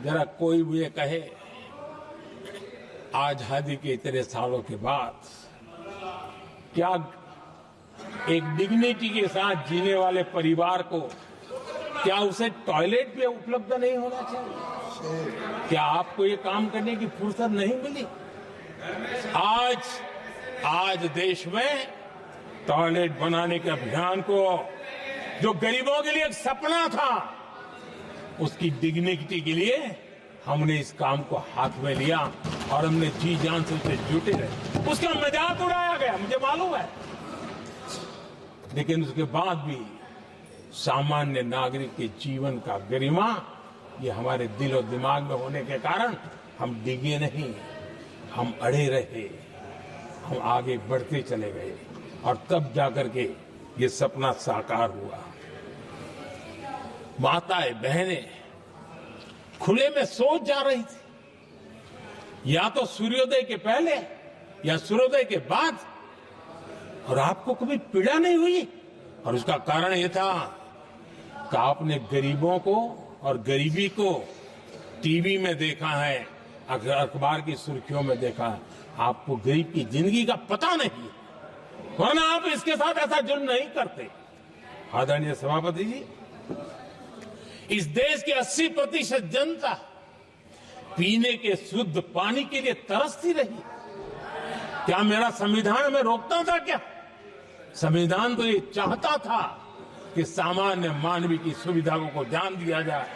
जरा कोई मुझे कहे आजादी के इतने सालों के बाद क्या एक डिग्निटी के साथ जीने वाले परिवार को क्या उसे टॉयलेट भी उपलब्ध नहीं होना चाहिए? क्या आपको ये काम करने की फुर्सत नहीं मिली? आज देश में टॉयलेट बनाने के अभियान को जो गरीबों के लिए एक सपना था, उसकी डिग्निटी के लिए हमने इस काम को हाथ में लिया और हमने जी जान से उसे जुटे रहे। उसका मजाक उड़ाया गया, मुझे मालूम है, लेकिन उसके बाद भी सामान्य नागरिक के जीवन का गरिमा ये हमारे दिल और दिमाग में होने के कारण हम डिगे नहीं, हम अड़े रहे, हम आगे बढ़ते चले गए और तब जाकर के ये सपना साकार हुआ। माताएं बहनें खुले में सोच जा रही थी, या तो सूर्योदय के पहले या सूर्योदय के बाद, और आपको कभी पीड़ा नहीं हुई। और उसका कारण यह था कि आपने गरीबों को और गरीबी को टीवी में देखा है, अखबार की सुर्खियों में देखा है, आपको गरीब की जिंदगी का पता नहीं, वरना आप इसके साथ ऐसा जुल्म नहीं करते। आदरणीय सभापति जी, इस देश की 80% जनता पीने के शुद्ध पानी के लिए तरसती रही। क्या मेरा संविधान हमें रोकता था? क्या संविधान तो ये चाहता था कि सामान्य मानव की सुविधा को ध्यान दिया जाए।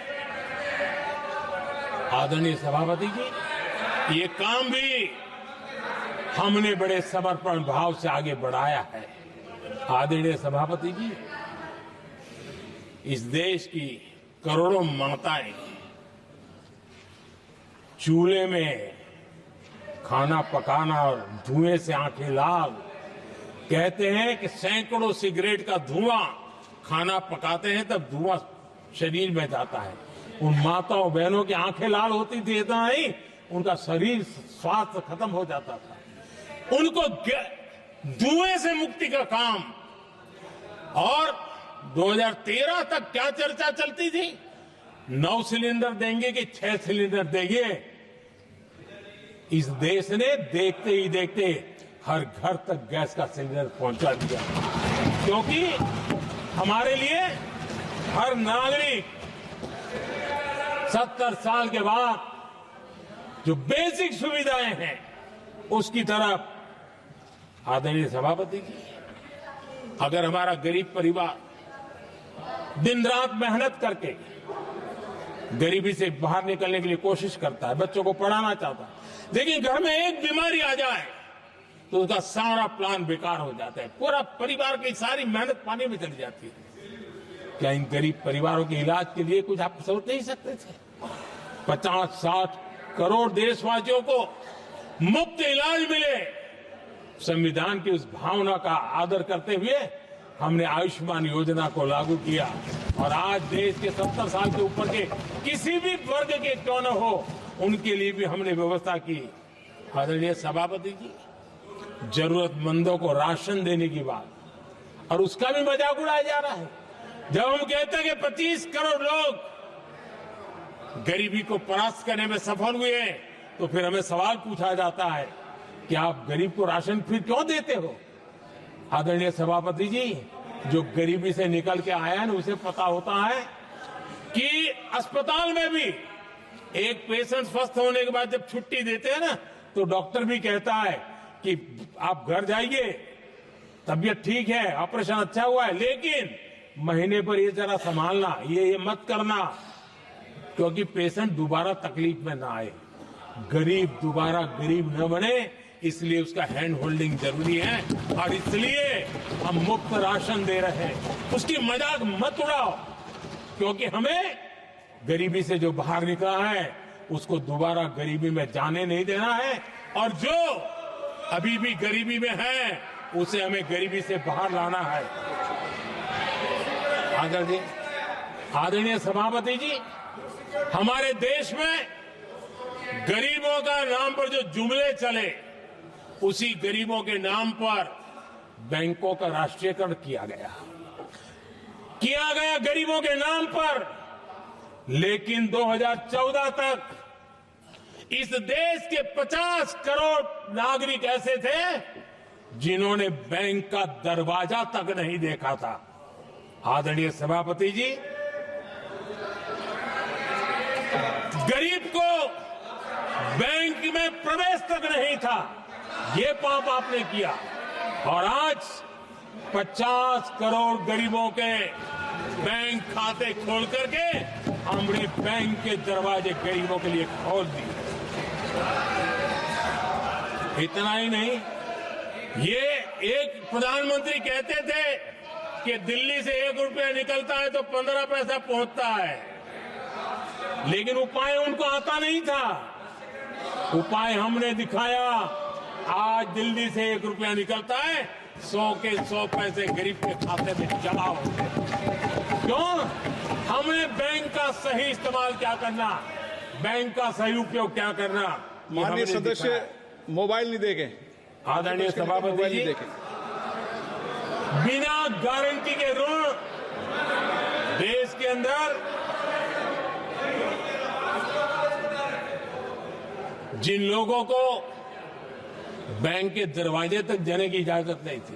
आदरणीय सभापति जी, ये काम भी हमने बड़े समर्पण भाव से आगे बढ़ाया है। आदरणीय सभापति जी, इस देश की करोड़ों माताएं चूल्हे में खाना पकाना और धुएं से आंखें लाल, कहते हैं कि सैकड़ों सिगरेट का धुआं खाना पकाते हैं तब धुआं शरीर में जाता है। उन माताओं बहनों की आंखें लाल होती थी, इतना नहीं, उनका शरीर स्वास्थ्य खत्म हो जाता था। उनको धुएं से मुक्ति का काम, और 2013 तक क्या चर्चा चलती थी, 9 सिलेंडर देंगे कि 6 सिलेंडर देंगे। इस देश ने देखते ही देखते हर घर तक गैस का सिलेंडर पहुंचा दिया, क्योंकि हमारे लिए हर नागरिक 70 साल के बाद जो बेसिक सुविधाएं हैं उसकी तरफ। आदरणीय सभापति जी, अगर हमारा गरीब परिवार दिन रात मेहनत करके गरीबी से बाहर निकलने के लिए कोशिश करता है, बच्चों को पढ़ाना चाहता है, लेकिन घर में एक बीमारी आ जाए तो उसका सारा प्लान बेकार हो जाता है, पूरा परिवार की सारी मेहनत पानी में चली जाती है। क्या इन गरीब परिवारों के इलाज के लिए कुछ आप सोच नहीं सकते थे? 50-60 करोड़ देशवासियों को मुफ्त इलाज मिले। संविधान की उस भावना का आदर करते हुए हमने आयुष्मान योजना को लागू किया, और आज देश के 70 साल के ऊपर के किसी भी वर्ग के क्यों न हो, उनके लिए भी हमने व्यवस्था की। आदरणीय सभापति जी, जरूरतमंदों को राशन देने की बात, और उसका भी मजाक उड़ाया जा रहा है। जब हम कहते हैं कि 25 करोड़ लोग गरीबी को परास्त करने में सफल हुए, तो फिर हमें सवाल पूछा जाता है कि आप गरीब को राशन फिर क्यों देते हो? आदरणीय सभापति जी, जो गरीबी से निकल के आया है ना, उसे पता होता है कि अस्पताल में भी एक पेशेंट स्वस्थ होने के बाद जब छुट्टी देते हैं ना, तो डॉक्टर भी कहता है कि आप घर जाइए, तबीयत ठीक है, ऑपरेशन अच्छा हुआ है, लेकिन महीने पर ये जरा संभालना, ये मत करना, क्योंकि पेशेंट दोबारा तकलीफ में ना आए, गरीब दोबारा गरीब न बने, इसलिए उसका हैंड होल्डिंग जरूरी है, और इसलिए हम मुफ्त राशन दे रहे हैं। उसकी मजाक मत उड़ाओ, क्योंकि हमें गरीबी से जो बाहर निकला है उसको दोबारा गरीबी में जाने नहीं देना है, और जो अभी भी गरीबी में है उसे हमें गरीबी से बाहर लाना है। आदरणीय सभापति जी, हमारे देश में गरीबों का नाम पर जो जुमले चले, उसी गरीबों के नाम पर बैंकों का राष्ट्रीयकरण किया गया गरीबों के नाम पर लेकिन 2014 तक इस देश के 50 करोड़ नागरिक ऐसे थे जिन्होंने बैंक का दरवाजा तक नहीं देखा था। आदरणीय सभापति जी, गरीब को बैंक में प्रवेश तक नहीं था, ये पाप आपने किया। और आज 50 करोड़ गरीबों के बैंक खाते खोल करके हमने बैंक के दरवाजे गरीबों के लिए खोल दिए। इतना ही नहीं, ये एक प्रधानमंत्री कहते थे कि दिल्ली से 1 रुपया निकलता है तो 15 पैसा पहुंचता है, लेकिन उपाय उनको आता नहीं था। उपाय हमने दिखाया। आज दिल्ली से 1 रुपया निकलता है, 100 के 100 पैसे गरीब के खाते में जमा होते हैं। क्यों? हमने बैंक का सही इस्तेमाल क्या करना, बैंक का सही उपयोग क्या करना। माननीय सदस्य मोबाइल नहीं देखें। आदरणीय सभापति जी, बिना गारंटी के ऋण देश के अंदर जिन लोगों को बैंक के दरवाजे तक जाने की इजाजत नहीं थी,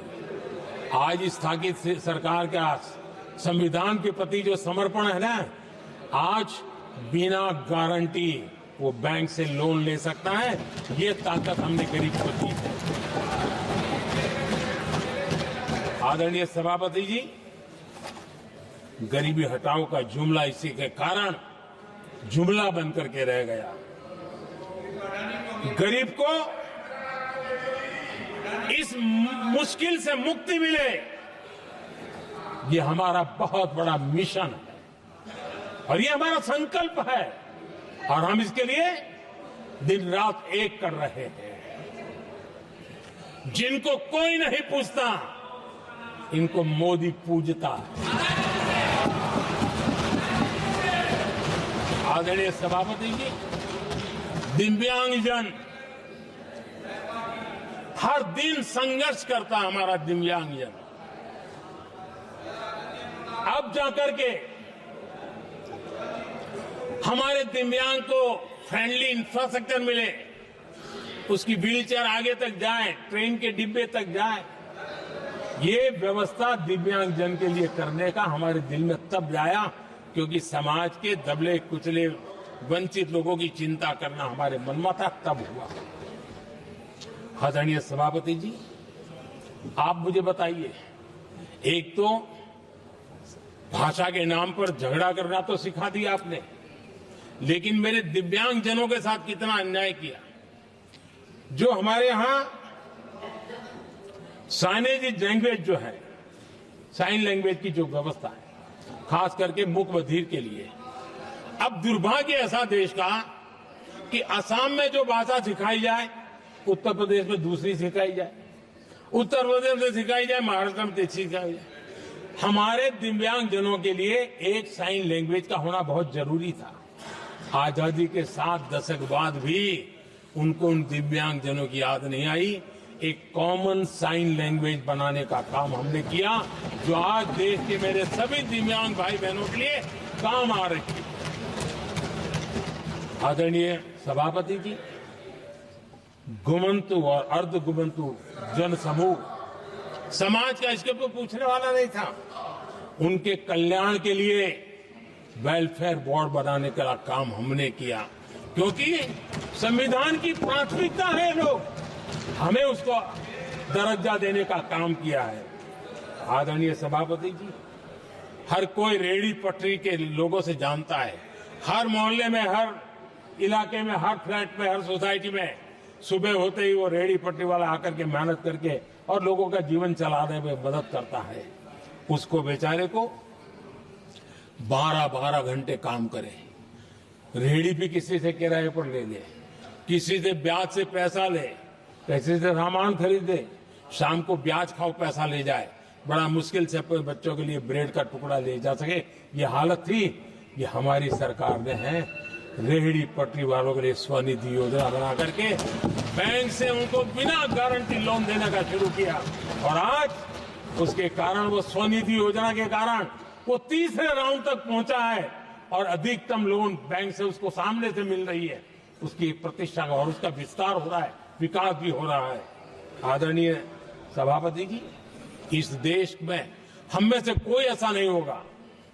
आज स्थापित सरकार का संविधान के प्रति जो समर्पण है ना, आज बिना गारंटी वो बैंक से लोन ले सकता है। ये ताकत हमने गरीब को दी है। आदरणीय सभापति जी, गरीबी हटाओ का जुमला इसी के कारण जुमला बनकर के रह गया। गरीब को इस मुश्किल से मुक्ति मिले, ये हमारा बहुत बड़ा मिशन है और ये हमारा संकल्प है और हम इसके लिए दिन रात एक कर रहे हैं। जिनको कोई नहीं पूछता, इनको मोदी पूजता है। आदरणीय सभापति जी, दिव्यांगजन हर दिन संघर्ष करता हमारा दिव्यांगजन। अब जाकर के हमारे दिव्यांग को फ्रेंडली इंफ्रास्ट्रक्चर मिले, उसकी व्हीलचेयर आगे तक जाए, ट्रेन के डिब्बे तक जाए। ये व्यवस्था दिव्यांगजन के लिए करने का हमारे दिल में तब आया क्योंकि समाज के दबले कुचले वंचित लोगों की चिंता करना हमारे मन में था, तब हुआ। आदरणीय सभापति जी, आप मुझे बताइए, एक तो भाषा के नाम पर झगड़ा करना तो सिखा दिया आपने, लेकिन मेरे दिव्यांगजनों के साथ कितना अन्याय किया। जो हमारे यहां साइनेज लैंग्वेज जो है, साइन लैंग्वेज की जो व्यवस्था है, खास करके मूक बधिर के लिए, अब दुर्भाग्य ऐसा देश का कि असम में जो भाषा सिखाई जाए, उत्तर प्रदेश में दूसरी सिखाई जाए, उत्तर प्रदेश में सिखाई जाए, महाराष्ट्र में तीसरी सिखाई जाए। हमारे दिव्यांगजनों के लिए एक साइन लैंग्वेज का होना बहुत जरूरी था। आजादी के 7 दशक बाद भी उनको उन दिव्यांगजनों की याद नहीं आई। एक कॉमन साइन लैंग्वेज बनाने का काम हमने किया, जो आज देश के मेरे सभी दिव्यांग भाई बहनों के लिए काम आ रही है। आदरणीय सभापति जी, गुमंतु और अर्ध गुमंतु जन समूह समाज का इसके ऊपर पूछने वाला नहीं था। उनके कल्याण के लिए वेलफेयर बोर्ड बनाने का काम हमने किया, क्योंकि संविधान की प्राथमिकता है लोग, हमें उसको दर्जा देने का काम किया है। आदरणीय सभापति जी, हर कोई रेहड़ी पटरी के लोगों से जानता है, हर मोहल्ले में, हर इलाके में, हर फ्लैट में, हर सोसाइटी में सुबह होते ही वो रेहड़ी पटरी वाला आकर के मेहनत करके और लोगों का जीवन चलाने में मदद करता है। उसको बेचारे को 12-12 घंटे काम करे, रेहड़ी भी किसी से किराए पर ले ले, किसी से ब्याज से पैसा ले, किसी से सामान खरीदे, शाम को ब्याज खाओ पैसा ले जाए, बड़ा मुश्किल से अपने बच्चों के लिए ब्रेड का टुकड़ा ले जा सके। ये हालत थी। ये हमारी सरकार ने है रेहड़ी पटरी वालों के लिए स्वनिधि योजना बना करके बैंक से उनको बिना गारंटी लोन देने का शुरू किया, और आज उसके कारण, वो स्वनिधि योजना के कारण वो तीसरे राउंड तक पहुंचा है। और अधिकतम लोन बैंक से उसको सामने से मिल रही है, उसकी प्रतिष्ठा और उसका विस्तार हो रहा है, विकास भी हो रहा है। आदरणीय सभापति जी, इस देश में हम में से कोई ऐसा नहीं होगा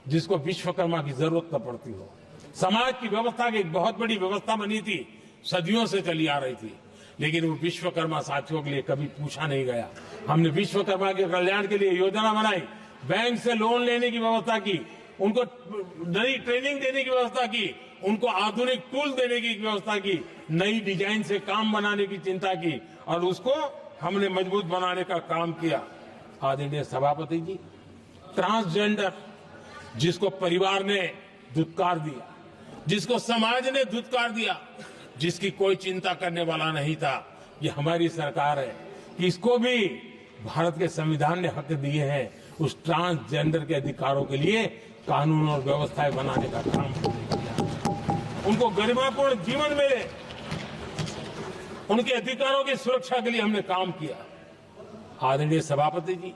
जिसको विश्वकर्मा की जरूरत न पड़ती हो। समाज की व्यवस्था की एक बहुत बड़ी व्यवस्था बनी थी, सदियों से चली आ रही थी, लेकिन वो विश्वकर्मा साथियों के लिए कभी पूछा नहीं गया। हमने विश्वकर्मा के कल्याण के लिए योजना बनाई, बैंक से लोन लेने की व्यवस्था की, उनको नई ट्रेनिंग देने की व्यवस्था की, उनको आधुनिक टूल देने की व्यवस्था की, नई डिजाइन से काम बनाने की चिंता की और उसको हमने मजबूत बनाने का काम किया। आदरणीय सभापति जी, ट्रांसजेंडर जिसको परिवार ने धुतकार दिया, जिसको समाज ने धुतकार दिया, जिसकी कोई चिंता करने वाला नहीं था, ये हमारी सरकार है कि इसको भी भारत के संविधान ने हक दिए हैं। उस ट्रांसजेंडर के अधिकारों के लिए कानून और व्यवस्थाएं बनाने का काम हमने किया। उनको गरिमापूर्ण जीवन मिले, उनके अधिकारों की सुरक्षा के लिए हमने काम किया। आदरणीय सभापति जी,